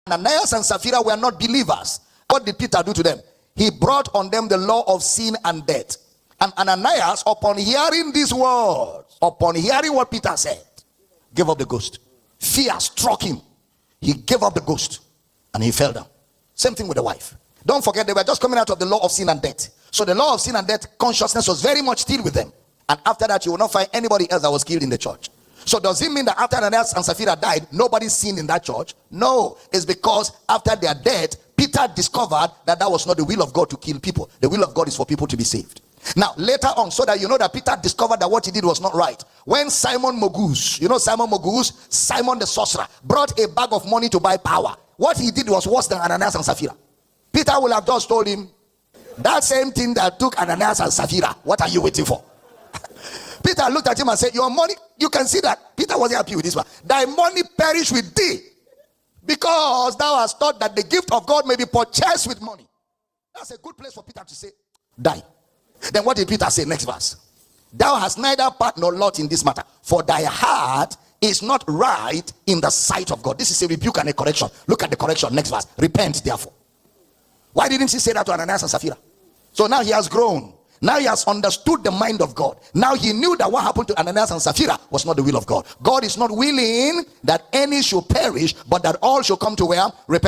Ananias and Sapphira were not believers. What did Peter do to them? He brought on them the law of sin and death. And Ananias, upon hearing these words, upon hearing what Peter said, gave up the ghost. Fear struck him. He gave up the ghost and he fell down. Same thing with the wife. Don't forget, they were just coming out of the law of sin and death. So the law of sin and death consciousness was very much still with them. And after that, you will not find anybody else that was killed in the church. So does it mean that after Ananias and Sapphira died, nobody sinned in that church? No. It's because after their death, Peter discovered that that was not the will of God to kill people. The will of God is for people to be saved. Now, later on, so that you know that Peter discovered that what he did was not right. When Simon Magus, you know Simon Magus, Simon the sorcerer, brought a bag of money to buy power. What he did was worse than Ananias and Sapphira. Peter will have just told him, that same thing that took Ananias and Sapphira, what are you waiting for? Peter looked at him and said, your money, you can see that Peter wasn't happy with this one. Thy money perish with thee, because thou hast thought that the gift of God may be purchased with money. That's a good place for Peter to say, die. Then what did Peter say? Next verse. Thou hast neither part nor lot in this matter, for thy heart is not right in the sight of God. This is a rebuke and a correction. Look at the correction. Next verse. Repent therefore. Why didn't he say that to Ananias and Sapphira? So now he has grown. Now he has understood the mind of God. Now he knew that what happened to Ananias and Sapphira was not the will of God. God is not willing that any should perish, but that all should come to where? Repent.